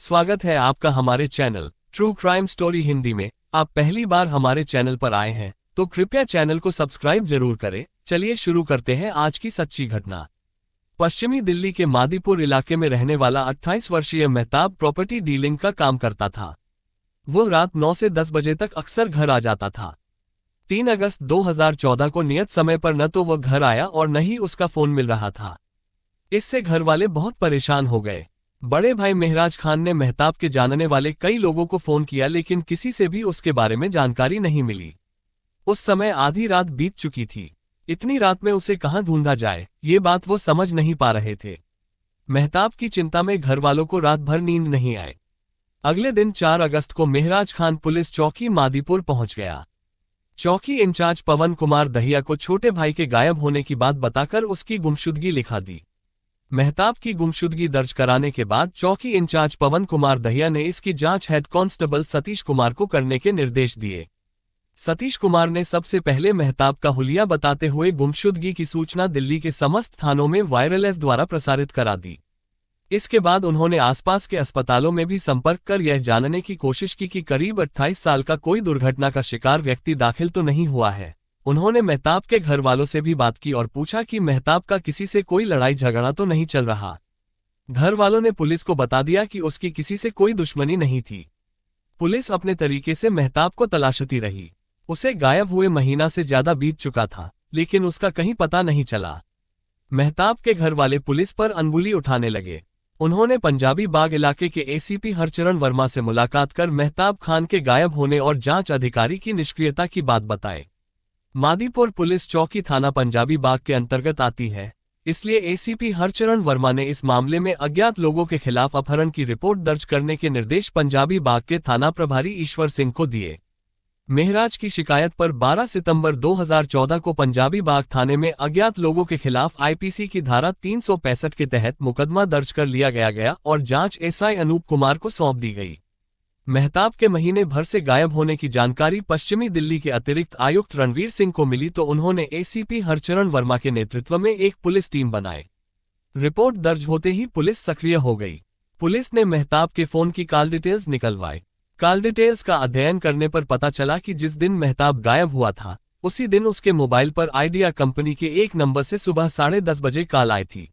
स्वागत है आपका हमारे channel true crime story Hindi में। आप पहली बार हमारे चैनल पर आए हैं तो कृपया चैनल को सब्सक्राइब जरूर करें। चलिए शुरू करते हैं आज की सच्ची घटना। पश्चिमी दिल्ली के मादीपुर इलाके में रहने वाला 28 वर्षीय मेहताब प्रॉपर्टी डीलिंग का काम करता था। वो रात 9 से 10 बजे तक अक्सर घर आ जाता था। 3 अगस्त 2014 को नियत समय पर न तो वह घर आया और न ही उसका फोन मिल रहा था। इससे घर वाले बहुत परेशान हो गए। बड़े भाई मेहराज खान ने मेहताब के जानने वाले कई लोगों को फोन किया, लेकिन किसी से भी उसके बारे में जानकारी नहीं मिली। उस समय आधी रात बीत चुकी थी। इतनी रात में उसे कहां ढूंढा जाए, ये बात वो समझ नहीं पा रहे थे। मेहताब की चिंता में घर वालों को रात भर नींद नहीं आए। अगले दिन 4 अगस्त को मेहराज खान पुलिस चौकी मादीपुर पहुंच गया। चौकी इंचार्ज पवन कुमार दहिया को छोटे भाई के गायब होने की बात बताकर उसकी गुमशुदगी लिखा दी। मेहताब की गुमशुदगी दर्ज कराने के बाद चौकी इंचार्ज पवन कुमार दहिया ने इसकी जांच हेड कांस्टेबल सतीश कुमार को करने के निर्देश दिए। सतीश कुमार ने सबसे पहले मेहताब का हुलिया बताते हुए गुमशुदगी की सूचना दिल्ली के समस्त थानों में वायरलेस द्वारा प्रसारित करा दी। इसके बाद उन्होंने आसपास के अस्पतालों में भी संपर्क कर यह जानने की कोशिश की कि करीब 28 साल का कोई दुर्घटना का शिकार व्यक्ति दाखिल तो नहीं हुआ है। उन्होंने मेहताब के घर वालों से भी बात की और पूछा कि मेहताब का किसी से कोई लड़ाई झगड़ा तो नहीं चल रहा। घर वालों ने पुलिस को बता दिया कि उसकी किसी से कोई दुश्मनी नहीं थी। पुलिस अपने तरीके से मेहताब को तलाशती रही। उसे गायब हुए महीना से ज्यादा बीत चुका था, लेकिन उसका कहीं पता नहीं चला। मेहताब के घर वाले पुलिस पर अनबुली उठाने लगे। उन्होंने पंजाबी बाग इलाके के एसीपी हरचरण वर्मा से मुलाकात कर मेहताब खान के गायब होने और जांच अधिकारी की निष्क्रियता की बात बताई। मादीपुर पुलिस चौकी थाना पंजाबी बाग के अंतर्गत आती है, इसलिए एसीपी हरचरण वर्मा ने इस मामले में अज्ञात लोगों के खिलाफ अपहरण की रिपोर्ट दर्ज करने के निर्देश पंजाबी बाग के थाना प्रभारी ईश्वर सिंह को दिए। मेहराज की शिकायत पर 12 सितंबर 2014 को पंजाबी बाग थाने में अज्ञात लोगों के खिलाफ आईपीसी की धारा 365 के तहत मुकदमा दर्ज कर लिया गया और जांच एसआई अनूप कुमार को सौंप दी गई। मेहताब के महीने भर से गायब होने की जानकारी पश्चिमी दिल्ली के अतिरिक्त आयुक्त रणवीर सिंह को मिली तो उन्होंने एसीपी हरचरण वर्मा के नेतृत्व में एक पुलिस टीम बनाई। रिपोर्ट दर्ज होते ही पुलिस सक्रिय हो गई। पुलिस ने मेहताब के फोन की कॉल डिटेल्स निकलवाई। कॉल डिटेल्स का अध्ययन करने पर पता चला कि जिस दिन मेहताब गायब हुआ था उसी दिन उसके मोबाइल पर आइडिया कंपनी के एक नंबर से सुबह 10:30 बजे कॉल आई थी।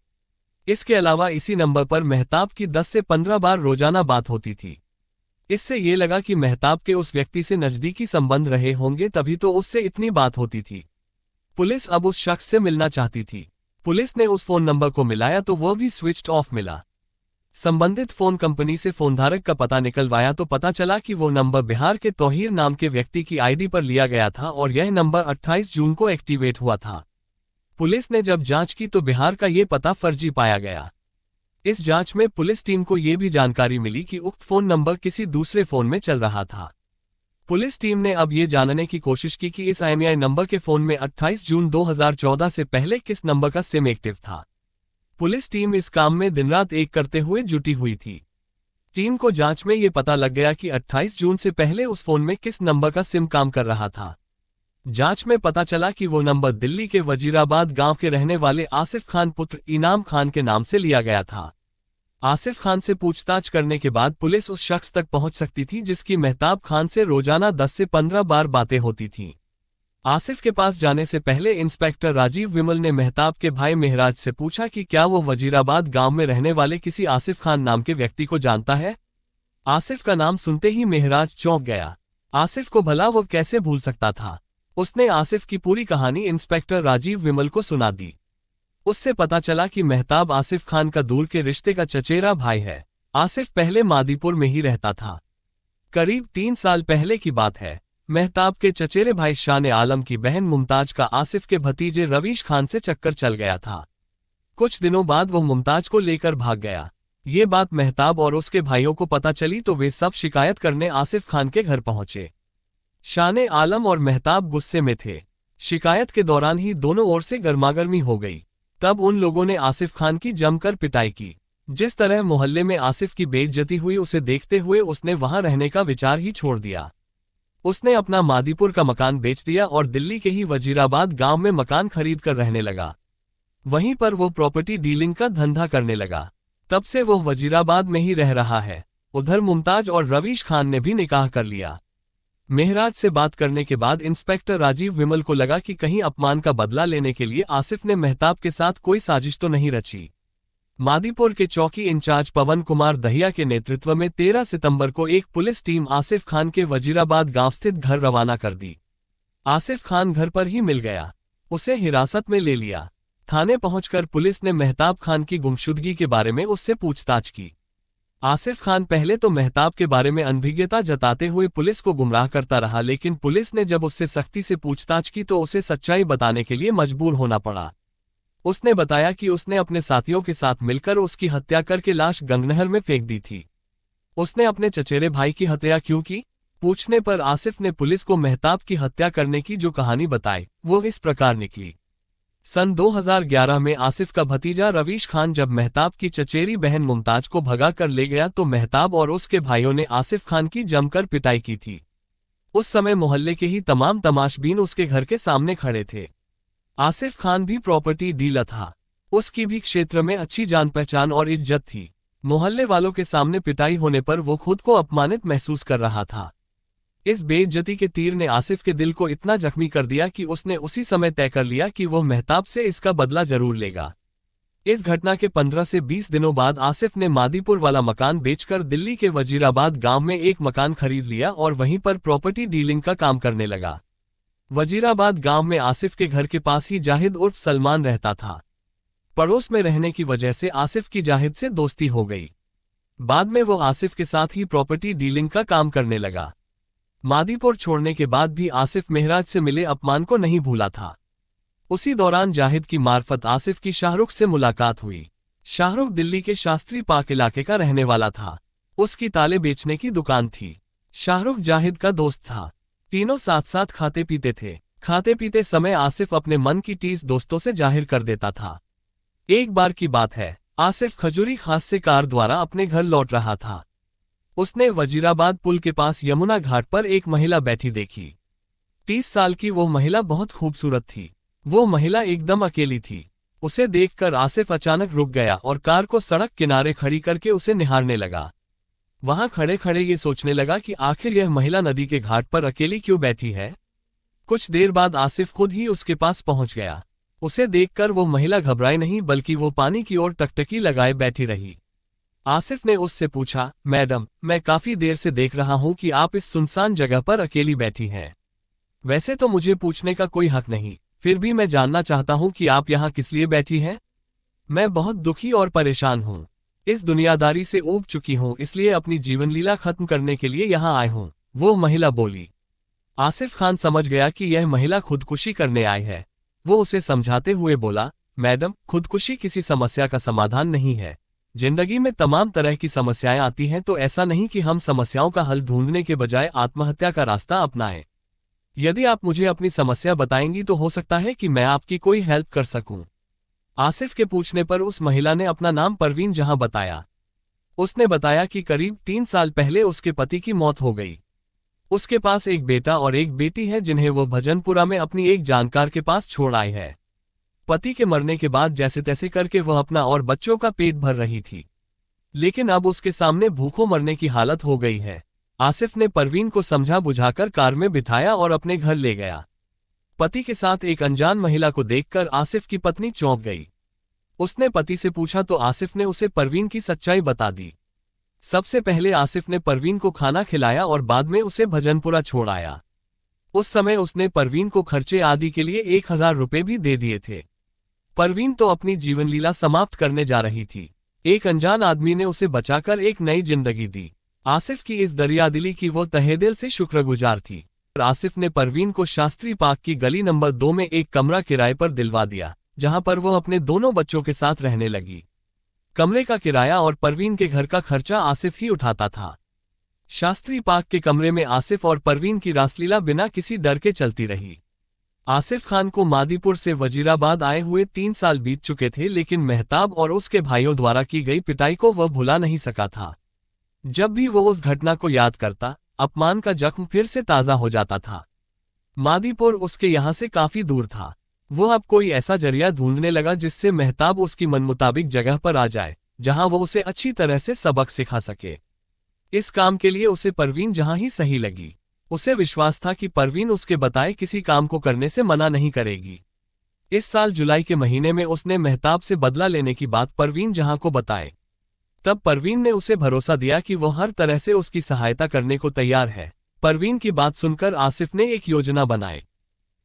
इसके अलावा इसी नंबर पर मेहताब की 10 से 15 बार रोजाना बात होती थी। इससे ये लगा कि मेहताब के उस व्यक्ति से नजदीकी संबंध रहे होंगे, तभी तो उससे इतनी बात होती थी। पुलिस अब उस शख्स से मिलना चाहती थी। पुलिस ने उस फोन नंबर को मिलाया तो वह भी स्विच्ड ऑफ मिला। संबंधित फोन कंपनी से फोनधारक का पता निकलवाया तो पता चला कि वो नंबर बिहार के तौहीर नाम के व्यक्ति की आईडी पर लिया गया था और यह नंबर 28 जून को एक्टिवेट हुआ था। पुलिस ने जब जांच की तो बिहार का ये पता फर्जी पाया गया। इस जांच में पुलिस टीम को ये भी जानकारी मिली कि उक्त फोन नंबर किसी दूसरे फोन में चल रहा था। पुलिस टीम ने अब ये जानने की कोशिश की कि इस IMEI नंबर के फोन में 28 जून 2014 से पहले किस नंबर का सिम एक्टिव था। पुलिस टीम इस काम में दिन रात एक करते हुए जुटी हुई थी। टीम को जांच में ये पता लग गया कि 28 जून से पहले उस फोन में किस नंबर का सिम काम कर रहा था। जांच में पता चला कि वो नंबर दिल्ली के वजीराबाद गांव के रहने वाले आसिफ खान पुत्र इनाम खान के नाम से लिया गया था। आसिफ खान से पूछताछ करने के बाद पुलिस उस शख्स तक पहुंच सकती थी जिसकी मेहताब खान से रोजाना 10 से 15 बार बातें होती थीं। आसिफ के पास जाने से पहले इंस्पेक्टर राजीव विमल ने मेहताब के भाई मेहराज से पूछा कि क्या वो वजीराबाद गांव में रहने वाले किसी आसिफ खान नाम के व्यक्ति को जानता है। आसिफ का नाम सुनते ही मेहराज चौंक गया। आसिफ को भला वो कैसे भूल सकता था। उसने आसिफ की पूरी कहानी इंस्पेक्टर राजीव विमल को सुना दी। उससे पता चला कि मेहताब आसिफ खान का दूर के रिश्ते का चचेरा भाई है। आसिफ पहले मादीपुर में ही रहता था। करीब 3 साल पहले की बात है। मेहताब के चचेरे भाई शान आलम की बहन मुमताज का आसिफ के भतीजे रवीश खान से चक्कर चल गया था। कुछ दिनों बाद वो मुमताज को लेकर भाग गया। ये बात मेहताब और उसके भाइयों को पता चली तो वे सब शिकायत करने आसिफ खान के घर पहुंचे। शान आलम और मेहताब गुस्से में थे। शिकायत के दौरान ही दोनों ओर से गर्मागर्मी हो गई। तब उन लोगों ने आसिफ खान की जमकर पिटाई की। जिस तरह मोहल्ले में आसिफ की बेइज्जती हुई उसे देखते हुए उसने वहां रहने का विचार ही छोड़ दिया। उसने अपना मादीपुर का मकान बेच दिया और दिल्ली के ही वजीराबाद गांव में मकान खरीद कर रहने लगा। वहीं पर वो प्रॉपर्टी डीलिंग का धंधा करने लगा। तब से वो वजीराबाद में ही रह रहा है। उधर मुमताज और रवीश खान ने भी निकाह कर लिया। मेहराज से बात करने के बाद इंस्पेक्टर राजीव विमल को लगा कि कहीं अपमान का बदला लेने के लिए आसिफ ने मेहताब के साथ कोई साजिश तो नहीं रची। मादीपुर के चौकी इंचार्ज पवन कुमार दहिया के नेतृत्व में 13 सितंबर को एक पुलिस टीम आसिफ खान के वजीराबाद गांव स्थित घर रवाना कर दी। आसिफ खान घर पर ही मिल गया। उसे हिरासत में ले लिया। थाने पहुंचकर पुलिस ने मेहताब खान की गुमशुदगी के बारे में उससे पूछताछ की। आसिफ खान पहले तो मेहताब के बारे में अनभिज्ञता जताते हुए पुलिस को गुमराह करता रहा, लेकिन पुलिस ने जब उससे सख्ती से पूछताछ की तो उसे सच्चाई बताने के लिए मजबूर होना पड़ा। उसने बताया कि उसने अपने साथियों के साथ मिलकर उसकी हत्या करके लाश गंगनहर में फेंक दी थी। उसने अपने चचेरे भाई की हत्या क्यों की? पूछने पर आसिफ ने पुलिस को मेहताब की हत्या करने की जो कहानी बताई वो इस प्रकार निकली। सन 2011 में आसिफ का भतीजा रवीश खान जब मेहताब की चचेरी बहन मुमताज को भगा कर ले गया तो मेहताब और उसके भाइयों ने आसिफ खान की जमकर पिटाई की थी। उस समय मोहल्ले के ही तमाम तमाशबीन उसके घर के सामने खड़े थे। आसिफ खान भी प्रॉपर्टी डीलर था। उसकी भी क्षेत्र में अच्छी जान पहचान और इज्जत थी। मोहल्ले वालों के सामने पिटाई होने पर वो खुद को अपमानित महसूस कर रहा था। इस बेइज्जती के तीर ने आसिफ के दिल को इतना जख्मी कर दिया कि उसने उसी समय तय कर लिया कि वो मेहताब से इसका बदला जरूर लेगा। इस घटना के 15 से 20 दिनों बाद आसिफ ने मादीपुर वाला मकान बेचकर दिल्ली के वजीराबाद गांव में एक मकान खरीद लिया और वहीं पर प्रॉपर्टी डीलिंग का काम करने लगा। वजीराबाद गांव में आसिफ के घर के पास ही जाहिद उर्फ सलमान रहता था। पड़ोस में रहने की वजह से आसिफ की जाहिद से दोस्ती हो गई। बाद में वो आसिफ के साथ ही प्रॉपर्टी डीलिंग का काम करने लगा। मादीपुर छोड़ने के बाद भी आसिफ मेहराज से मिले अपमान को नहीं भूला था। उसी दौरान जाहिद की मार्फत आसिफ की शाहरुख से मुलाकात हुई। शाहरुख दिल्ली के शास्त्री पार्क इलाके का रहने वाला था। उसकी ताले बेचने की दुकान थी। शाहरुख जाहिद का दोस्त था। तीनों साथ साथ खाते पीते थे। खाते पीते समय आसिफ अपने मन की टीस दोस्तों से जाहिर कर देता था। एक बार की बात है, आसिफ खजूरी खास से कार द्वारा अपने घर लौट रहा था। उसने वजीराबाद पुल के पास यमुना घाट पर एक महिला बैठी देखी। 30 साल की वो महिला बहुत खूबसूरत थी। वो महिला एकदम अकेली थी। उसे देखकर आसिफ अचानक रुक गया और कार को सड़क किनारे खड़ी करके उसे निहारने लगा। वहां खड़े खड़े ये सोचने लगा कि आखिर यह महिला नदी के घाट पर अकेली क्यों बैठी है। कुछ देर बाद आसिफ खुद ही उसके पास पहुंच गया। उसे देखकर वो महिला घबराई नहीं बल्कि वो पानी की ओर टकटकी लगाए बैठी रही। आसिफ ने उससे पूछा, मैडम, मैं काफी देर से देख रहा हूं कि आप इस सुनसान जगह पर अकेली बैठी हैं। वैसे तो मुझे पूछने का कोई हक नहीं, फिर भी मैं जानना चाहता हूं कि आप यहाँ किस लिए बैठी हैं। मैं बहुत दुखी और परेशान हूं। इस दुनियादारी से ऊब चुकी हूं, इसलिए अपनी जीवन लीला खत्म करने के लिए यहाँ आए हूं, वो महिला बोली। आसिफ खान समझ गया कि यह महिला खुदकुशी करने आई है। वो उसे समझाते हुए बोला, मैडम, खुदकुशी किसी समस्या का समाधान नहीं है। जिंदगी में तमाम तरह की समस्याएं आती हैं, तो ऐसा नहीं कि हम समस्याओं का हल ढूंढने के बजाय आत्महत्या का रास्ता अपनाएं। यदि आप मुझे अपनी समस्या बताएंगी तो हो सकता है कि मैं आपकी कोई हेल्प कर सकूं। आसिफ के पूछने पर उस महिला ने अपना नाम परवीन जहां बताया। उसने बताया कि करीब 3 साल पहले उसके पति की मौत हो गई। उसके पास एक बेटा और एक बेटी है जिन्हें वो भजनपुरा में अपनी एक जानकार के पास छोड़ आए है। पति के मरने के बाद जैसे तैसे करके वह अपना और बच्चों का पेट भर रही थी, लेकिन अब उसके सामने भूखों मरने की हालत हो गई है। आसिफ ने परवीन को समझा बुझाकर कार में बिठाया और अपने घर ले गया। पति के साथ एक अनजान महिला को देखकर आसिफ की पत्नी चौंक गई। उसने पति से पूछा तो आसिफ ने उसे परवीन की सच्चाई बता दी। सबसे पहले आसिफ ने परवीन को खाना खिलाया और बाद में उसे भजनपुरा छोड़ आया। उस समय उसने परवीन को खर्चे आदि के लिए 1000 रुपये भी दे दिए थे। परवीन तो अपनी जीवन लीला समाप्त करने जा रही थी। एक अनजान आदमी ने उसे बचाकर एक नई जिंदगी दी। आसिफ की इस दरियादिली की वो तहेदिल से शुक्रगुजार थी। आसिफ ने परवीन को शास्त्री पार्क की गली नंबर 2 में एक कमरा किराए पर दिलवा दिया, जहां पर वो अपने दोनों बच्चों के साथ रहने लगी। कमरे का किराया और परवीन के घर का खर्चा आसिफ ही उठाता था। शास्त्री पार्क के कमरे में आसिफ और परवीन की रासलीला बिना किसी डर के चलती रही। आसिफ खान को मादीपुर से वजीराबाद आए हुए 3 साल बीत चुके थे, लेकिन मेहताब और उसके भाइयों द्वारा की गई पिटाई को वह भुला नहीं सका था। जब भी वो उस घटना को याद करता, अपमान का जख्म फिर से ताज़ा हो जाता था। मादीपुर उसके यहाँ से काफी दूर था। वो अब कोई ऐसा जरिया ढूंढने लगा जिससे मेहताब उसकी मनमुताबिक जगह पर आ जाए, जहां वो उसे अच्छी तरह से सबक सिखा सके। इस काम के लिए उसे परवीन जहां ही सही लगी। उसे विश्वास था कि परवीन उसके बताए किसी काम को करने से मना नहीं करेगी। इस साल जुलाई के महीने में उसने मेहताब से बदला लेने की बात परवीन जहां को बताए। तब परवीन ने उसे भरोसा दिया कि वो हर तरह से उसकी सहायता करने को तैयार है। परवीन की बात सुनकर आसिफ ने एक योजना बनाई।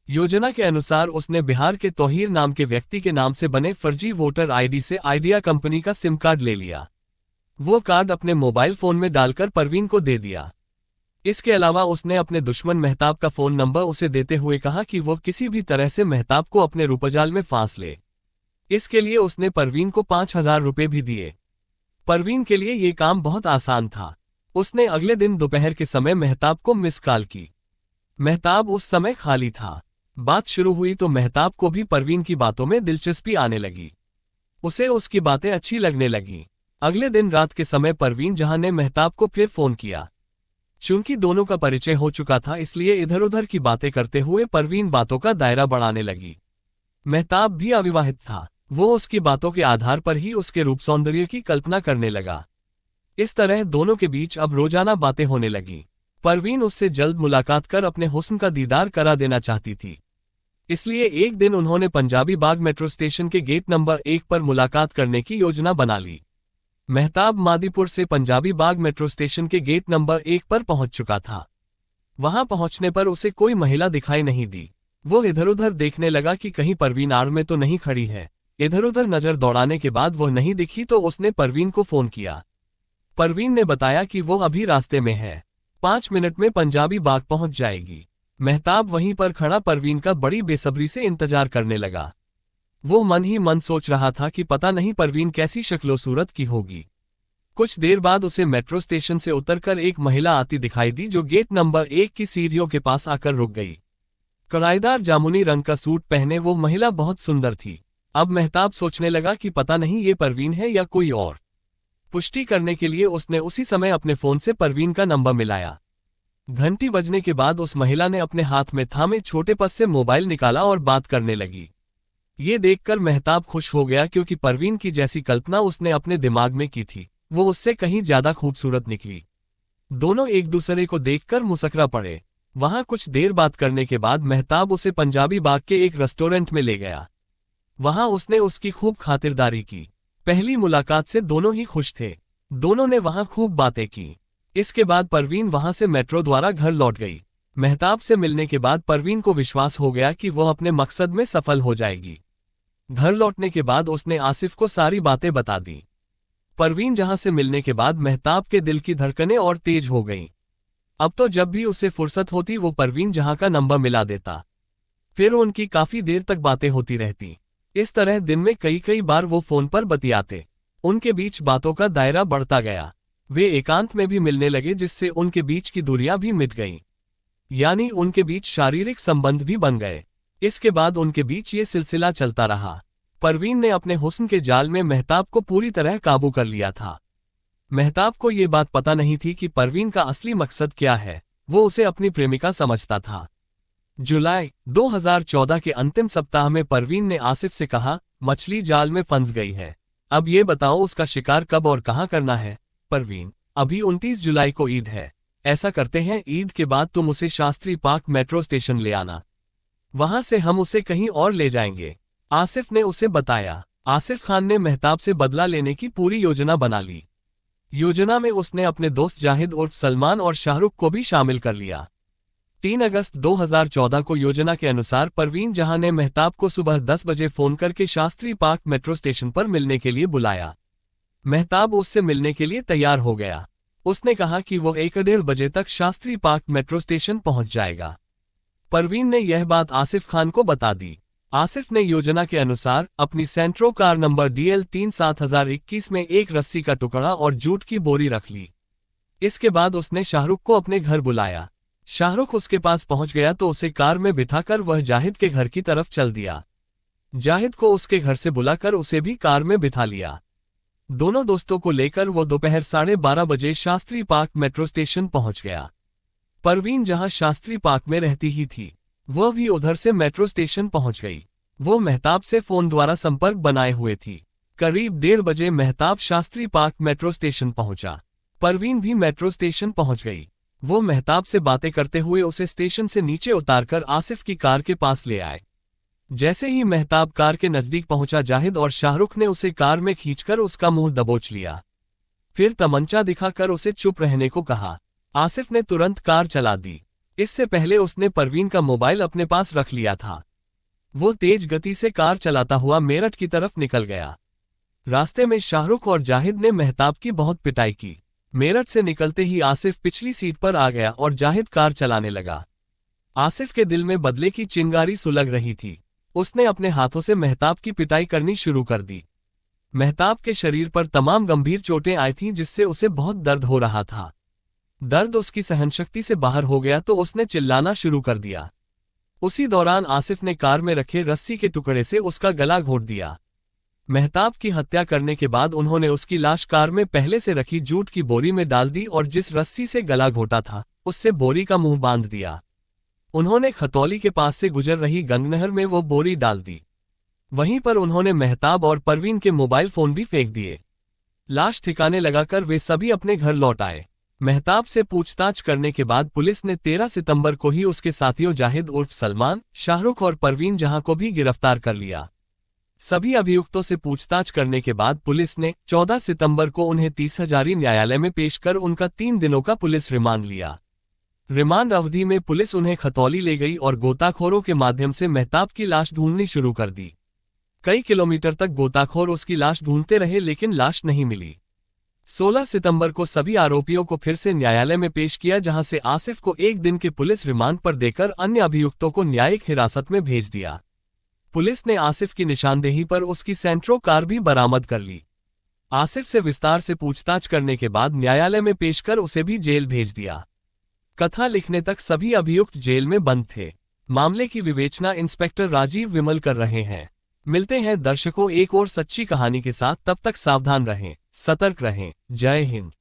योजना के अनुसार उसने बिहार के तौहीर नाम के व्यक्ति के नाम से बने फर्जी वोटर आईडी से आइडिया कंपनी का सिम कार्ड ले लिया। वो कार्ड अपने मोबाइल फोन में डालकर परवीन को दे दिया। इसके अलावा उसने अपने दुश्मन मेहताब का फोन नंबर उसे देते हुए कहा कि वो किसी भी तरह से मेहताब को अपने रूपजाल में फांस ले। इसके लिए उसने परवीन को 5,000 रुपये भी दिए। परवीन के लिए ये काम बहुत आसान था। उसने अगले दिन दोपहर के समय मेहताब को मिस कॉल की। मेहताब उस समय खाली था। बात शुरू हुई तो मेहताब को भी परवीन की बातों में दिलचस्पी आने लगी। उसे उसकी बातें अच्छी लगने लगी। अगले दिन रात के समय परवीन जहां ने मेहताब को फिर फोन किया। चूंकि दोनों का परिचय हो चुका था, इसलिए इधर उधर की बातें करते हुए परवीन बातों का दायरा बढ़ाने लगी। मेहताब भी अविवाहित था। वो उसकी बातों के आधार पर ही उसके रूप सौंदर्य की कल्पना करने लगा। इस तरह दोनों के बीच अब रोजाना बातें होने लगी। परवीन उससे जल्द मुलाकात कर अपने हुस्न का दीदार करा देना चाहती थी। इसलिए एक दिन उन्होंने पंजाबी बाग मेट्रो स्टेशन के गेट नंबर 1 पर मुलाकात करने की योजना बना ली। मेहताब मादीपुर से पंजाबी बाग मेट्रो स्टेशन के गेट नंबर 1 पर पहुंच चुका था। वहां पहुंचने पर उसे कोई महिला दिखाई नहीं दी। वो इधर उधर देखने लगा कि कहीं परवीन आड़ में तो नहीं खड़ी है। इधर उधर नजर दौड़ाने के बाद वो नहीं दिखी तो उसने परवीन को फोन किया। परवीन ने बताया कि वो अभी रास्ते में है, 5 मिनट में पंजाबी बाग पहुंच जाएगी। मेहताब वहीं पर खड़ा परवीन का बड़ी बेसब्री से इंतजार करने लगा। वो मन ही मन सोच रहा था कि पता नहीं परवीन कैसी शक्लो सूरत की होगी। कुछ देर बाद उसे मेट्रो स्टेशन से उतरकर एक महिला आती दिखाई दी, जो गेट नंबर 1 की सीढ़ियों के पास आकर रुक गई। कढ़ाईदार जामुनी रंग का सूट पहने वो महिला बहुत सुंदर थी। अब मेहताब सोचने लगा कि पता नहीं ये परवीन है या कोई और। पुष्टि करने के लिए उसने उसी समय अपने फोन से परवीन का नंबर मिलाया। घंटी बजने के बाद उस महिला ने अपने हाथ में थामे छोटे पर्स से मोबाइल निकाला और बात करने लगी। ये देखकर मेहताब खुश हो गया, क्योंकि परवीन की जैसी कल्पना उसने अपने दिमाग में की थी वो उससे कहीं ज्यादा खूबसूरत निकली। दोनों एक दूसरे को देखकर मुस्कुरा पड़े। वहां कुछ देर बात करने के बाद मेहताब उसे पंजाबी बाग के एक रेस्टोरेंट में ले गया। वहां उसने उसकी खूब खातिरदारी की। पहली मुलाकात से दोनों ही खुश थे। दोनों ने वहां खूब बातें की। इसके बाद परवीन वहां से मेट्रो द्वारा घर लौट गई। मेहताब से मिलने के बाद परवीन को विश्वास हो गया कि वह अपने मकसद में सफल हो जाएगी। घर लौटने के बाद उसने आसिफ को सारी बातें बता दी। परवीन जहां से मिलने के बाद मेहताब के दिल की धड़कनें और तेज हो गईं। अब तो जब भी उसे फुर्सत होती वो परवीन जहां का नंबर मिला देता। फिर उनकी काफी देर तक बातें होती रहती। इस तरह दिन में कई बार वो फोन पर बतियाते। उनके बीच बातों का दायरा बढ़ता गया। वे एकांत में भी मिलने लगे, जिससे उनके बीच की दूरियां भी मिट गईं। यानी उनके बीच शारीरिक संबंध भी बन गए। इसके बाद उनके बीच ये सिलसिला चलता रहा। परवीन ने अपने हुस्न के जाल में मेहताब को पूरी तरह काबू कर लिया था। मेहताब को ये बात पता नहीं थी कि परवीन का असली मकसद क्या है। वो उसे अपनी प्रेमिका समझता था। जुलाई 2014 के अंतिम सप्ताह में परवीन ने आसिफ से कहा, मछली जाल में फंस गई है, अब ये बताओ उसका शिकार कब और कहाँ करना है। परवीन, अभी 29 जुलाई को ईद है। ऐसा करते हैं, ईद के बाद तुम उसे शास्त्री पार्क मेट्रो स्टेशन ले आना, वहां से हम उसे कहीं और ले जाएंगे। आसिफ ने उसे बताया। आसिफ खान ने मेहताब से बदला लेने की पूरी योजना बना ली। योजना में उसने अपने दोस्त जाहिद उर्फ सलमान और शाहरुख को भी शामिल कर लिया। 3 अगस्त 2014 को योजना के अनुसार परवीन जहां ने मेहताब को सुबह 10 बजे फोन करके शास्त्री पार्क मेट्रो स्टेशन पर मिलने के लिए बुलाया। मेहताब उससे मिलने के लिए तैयार हो गया। उसने कहा कि वो 1-1:30 बजे तक शास्त्री पार्क मेट्रो स्टेशन पहुंच जाएगा। परवीन ने यह बात आसिफ खान को बता दी। आसिफ ने योजना के अनुसार अपनी सेंट्रो कार नंबर DL 37021 में एक रस्सी का टुकड़ा और जूट की बोरी रख ली। इसके बाद उसने शाहरुख को अपने घर बुलाया। शाहरुख उसके पास पहुंच गया तो उसे कार में बिठाकर वह जाहिद के घर की तरफ चल दिया। जाहिद को उसके घर से बुलाकर उसे भी कार में बिठा लिया। दोनों दोस्तों को लेकर वो दोपहर 12:30 बजे शास्त्री पार्क मेट्रो स्टेशन पहुंच गया। परवीन जहां शास्त्री पार्क में रहती ही थी, वह भी उधर से मेट्रो स्टेशन पहुंच गई। वो मेहताब से फोन द्वारा संपर्क बनाए हुए थी। करीब 1:30 बजे Mehtab Shastri park metro station पहुंचा। परवीन भी मेट्रो स्टेशन पहुंच गई। वो मेहताब से बातें करते हुए उसे स्टेशन से नीचे उतारकर आसिफ की कार के पास ले आए। जैसे ही मेहताब कार के नजदीक पहुंचा, जाहिद और शाहरुख ने उसे कार में खींचकर उसका मुंह दबोच लिया। फिर तमंचा दिखाकर उसे चुप रहने को कहा। आसिफ ने तुरंत कार चला दी। इससे पहले उसने परवीन का मोबाइल अपने पास रख लिया था। वो तेज गति से कार चलाता हुआ मेरठ की तरफ निकल गया। रास्ते में शाहरुख और जाहिद ने मेहताब की बहुत पिटाई की। मेरठ से निकलते ही आसिफ पिछली सीट पर आ गया और जाहिद कार चलाने लगा। आसिफ के दिल में बदले की चिंगारी सुलग रही थी। उसने अपने हाथों से मेहताब की पिटाई करनी शुरू कर दी। मेहताब के शरीर पर तमाम गंभीर चोटें आई थीं, जिससे उसे बहुत दर्द हो रहा था। दर्द उसकी सहनशक्ति से बाहर हो गया तो उसने चिल्लाना शुरू कर दिया। उसी दौरान आसिफ ने कार में रखे रस्सी के टुकड़े से उसका गला घोंट दिया। मेहताब की हत्या करने के बाद उन्होंने उसकी लाश कार में पहले से रखी जूट की बोरी में डाल दी और जिस रस्सी से गला घोंटा था उससे बोरी का मुंह बांध दिया। उन्होंने खतौली के पास से गुजर रही गंगनहर में वो बोरी डाल दी। वहीं पर उन्होंने मेहताब और परवीन के मोबाइल फोन भी फेंक दिए। लाश ठिकाने लगाकर वे सभी अपने घर लौट आए। मेहताब से पूछताछ करने के बाद पुलिस ने 13 सितंबर को ही उसके साथियों जाहिद उर्फ सलमान, शाहरुख और परवीन जहां को भी गिरफ्तार कर लिया। सभी अभियुक्तों से पूछताछ करने के बाद पुलिस ने 14 सितंबर को उन्हें 30 हजारी न्यायालय में पेश कर उनका 3 दिनों का पुलिस रिमांड लिया। रिमांड अवधि में पुलिस उन्हें खतौली ले गई और गोताखोरों के माध्यम से मेहताब की लाश ढूंढनी शुरू कर दी। कई किलोमीटर तक गोताखोर उसकी लाश ढूंढते रहे लेकिन लाश नहीं मिली। 16 सितंबर को सभी आरोपियों को फिर से न्यायालय में पेश किया, जहां से आसिफ को 1 दिन के पुलिस रिमांड पर देकर अन्य अभियुक्तों को न्यायिक हिरासत में भेज दिया। पुलिस ने आसिफ की निशानदेही पर उसकी सेंट्रो कार भी बरामद कर ली। आसिफ से विस्तार से पूछताछ करने के बाद न्यायालय में पेश कर उसे भी जेल भेज दिया। कथा लिखने तक सभी अभियुक्त जेल में बंद थे। मामले की विवेचना इंस्पेक्टर राजीव विमल कर रहे हैं। मिलते हैं दर्शकों एक और सच्ची कहानी के साथ, तब तक सावधान रहें, सतर्क रहें। जय हिंद।